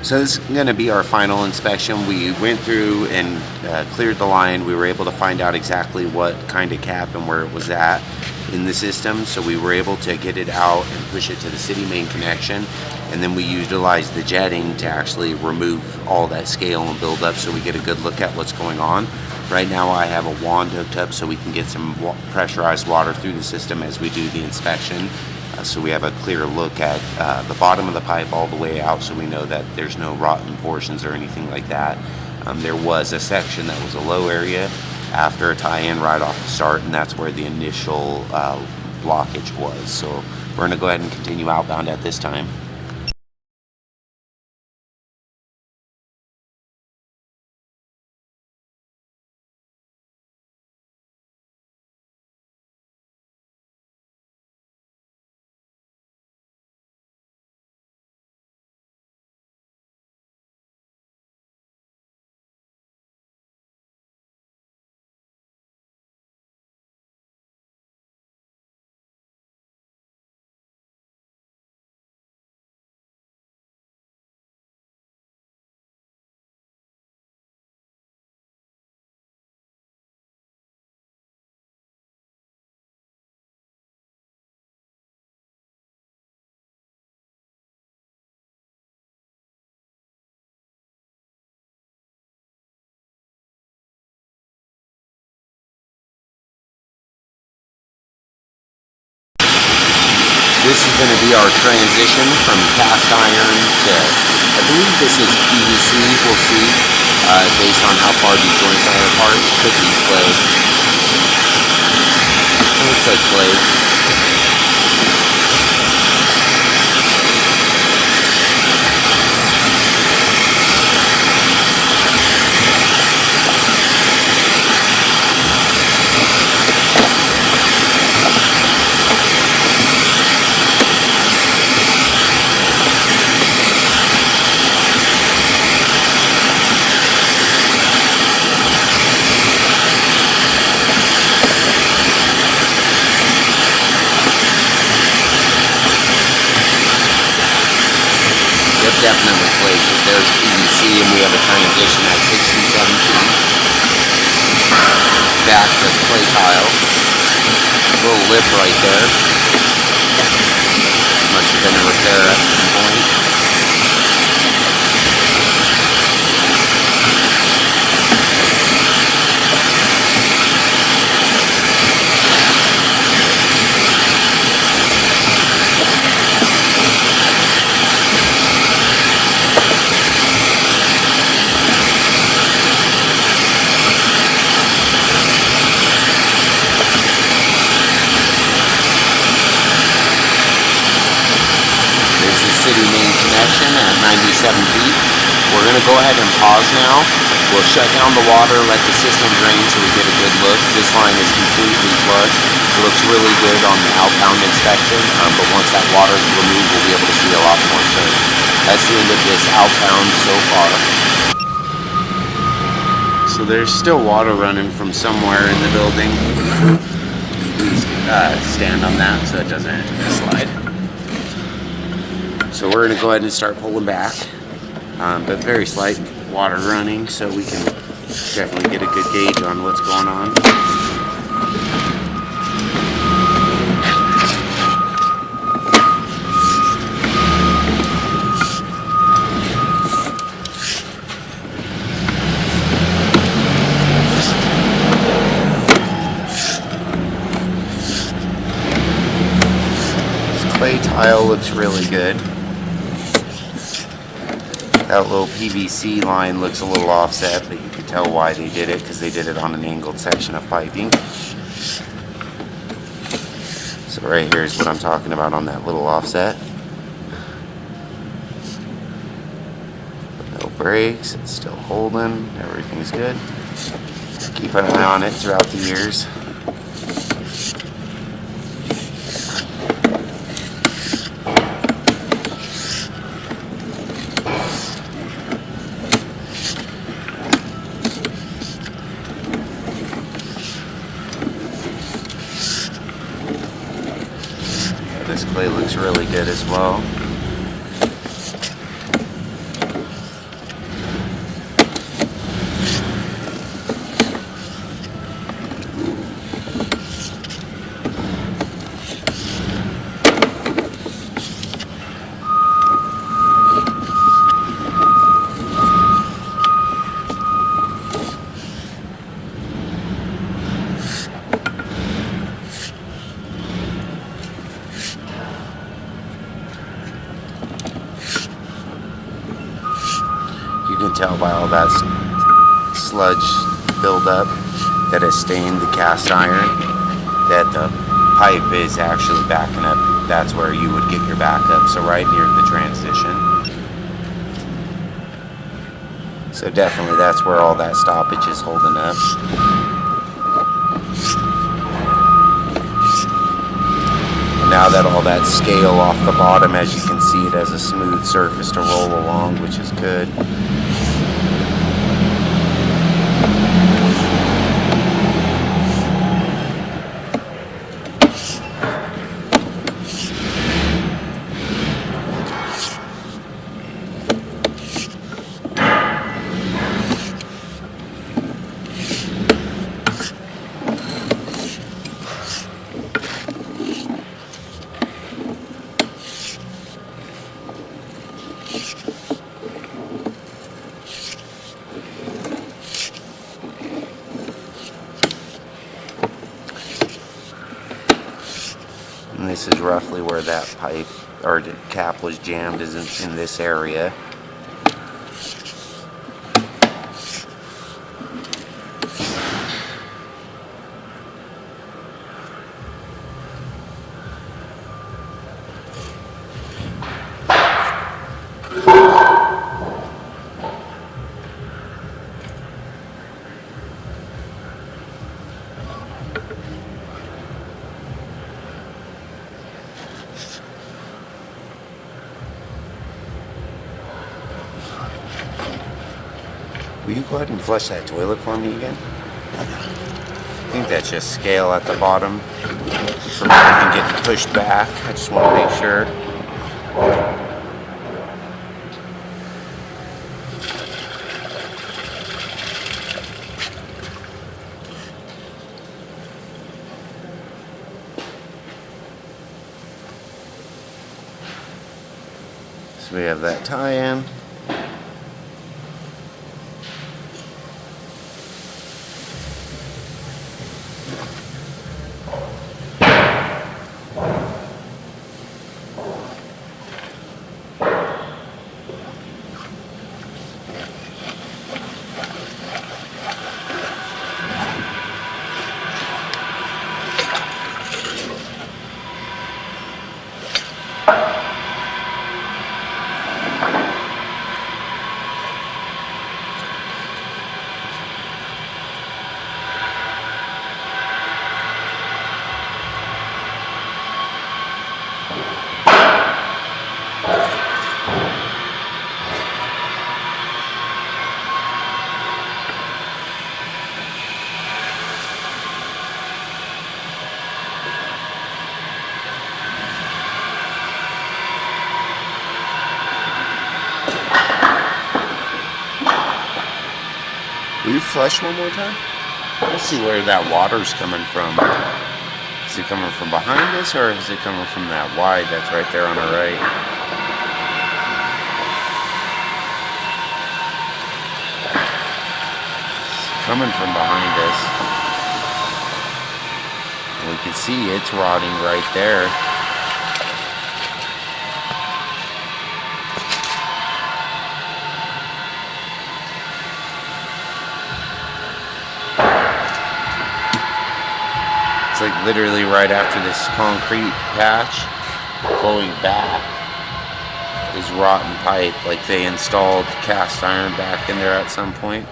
So this is going to be our final inspection. We went through and cleared the line. We were able to find out exactly what kind of cap and where it was at in the system. So we were able to get it out and push it to the city main connection. And then we utilized the jetting to actually remove all that scale and build up so we get a good look at what's going on. Right now I have a wand hooked up so we can get some pressurized water through the system as we do the inspection. So we have a clear look at the bottom of the pipe all the way out, so we know that there's no rotten portions or anything like that. There was a section that was a low area after a tie-in right off the start, and that's where the initial blockage was. So we're going to go ahead and continue outbound at this time. This is going to be our transition from cast iron to, I believe this is PVC, we'll see, based on how far these joints are apart. Could be clay. It looks like clay. Definitely clay, because there's PVC and we have a transition at 67 feet. Back to clay tile. Little lip right there. Must have been a repair at some point. City main connection at 97 feet. We're going to go ahead and pause now. We'll shut down the water, let the system drain so we get a good look. This line is completely flush. It looks really good on the outbound inspection, but once that water is removed, we'll be able to see a lot more surge. That's the end of this outbound so far. So there's still water running from somewhere in the building. Please stand on that so it doesn't slide. So we're going to go ahead and start pulling back, but very slight water running, so we can definitely get a good gauge on what's going on. This clay tile looks really good. That little PVC line looks a little offset, but you can tell why they did it, because they did it on an angled section of piping. So right here is what I'm talking about on that little offset. No brakes, it's still holding, everything's good. Keep an eye on it throughout the years. This clay looks really good as well. can tell by all that sludge buildup that has stained the cast iron that the pipe is actually backing up. That's where you would get your backup, so right near the transition. So definitely that's where all that stoppage is holding up. And now that all that scale off the bottom, as you can see, it has a smooth surface to roll along, which is good. And this is roughly where that pipe or the cap was jammed, is in this area. Will you go ahead and flush that toilet for me again? I think that's just scale at the bottom from everything getting pushed back. I just want to make sure. So we have that tie-in. Will you flush one more time? Let's see where that water's coming from. Is it coming from behind us, or is it coming from that wide that's right there on the right? It's coming from behind us. And we can see it's rotting right there. It's like literally right after this concrete patch flowing back is rotten pipe. Like they installed cast iron back in there at some point,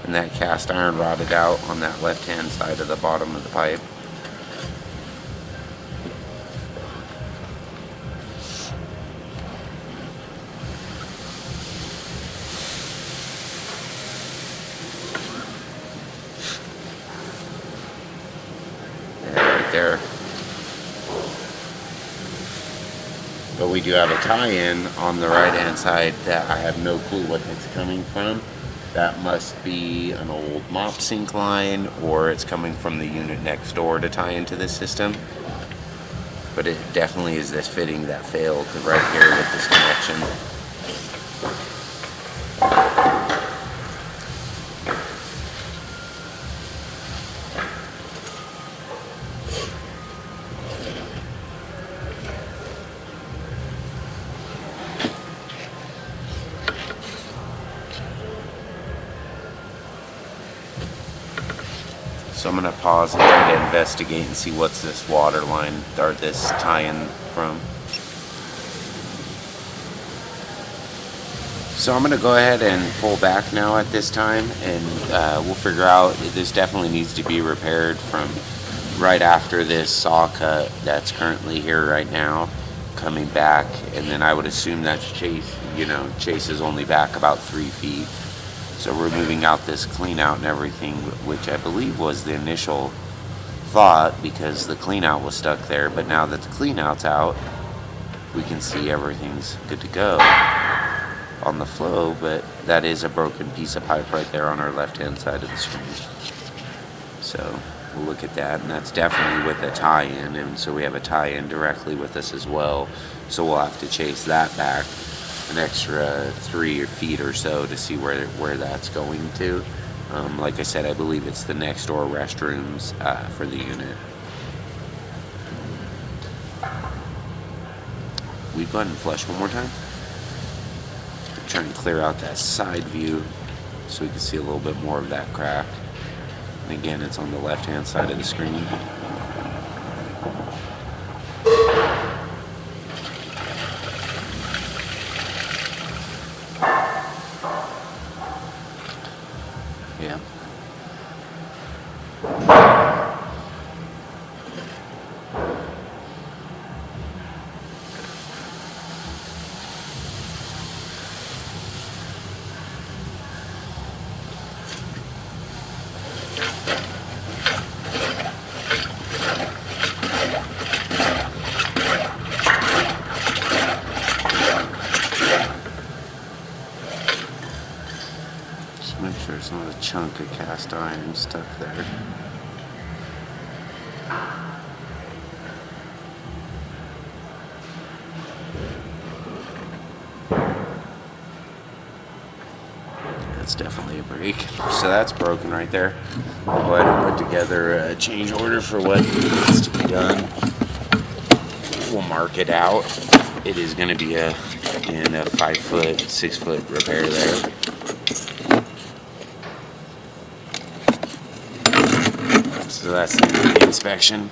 and that cast iron rotted out on that left hand side of the bottom of the pipe. There. But we do have a tie-in on the right hand side that I have no clue what it's coming from. That must be an old mop sink line, or it's coming from the unit next door to tie into this system. But it definitely is this fitting that failed right here with this connection. So I'm gonna pause and try to investigate and see what's this water line or this tie-in from. So I'm gonna go ahead and pull back now at this time, and we'll figure out. This definitely needs to be repaired from right after this saw cut that's currently here right now, coming back, and then I would assume that's Chase. Chase is only back about 3 feet. So we're moving out this clean out and everything, which I believe was the initial thought, because the clean out was stuck there. But now that the clean out's out, we can see everything's good to go on the flow. But that is a broken piece of pipe right there on our left hand side of the screen. So we'll look at that, and that's definitely with a tie-in, and so we have a tie-in directly with us as well. So we'll have to chase that back an extra 3 feet or so to see where that's going to. Like I said, I believe it's the next door restrooms for the unit. We go ahead and flush one more time. Trying to clear out that side view so we can see a little bit more of that crack. And again, it's on the left hand side of the screen. Yeah. Make sure there's not a chunk of cast iron stuck there. That's definitely a break. So that's broken right there. I'll go ahead and put together a change order for what needs to be done. We'll mark it out. It is going to be a 5-foot, 6-foot repair there. So that's the inspection.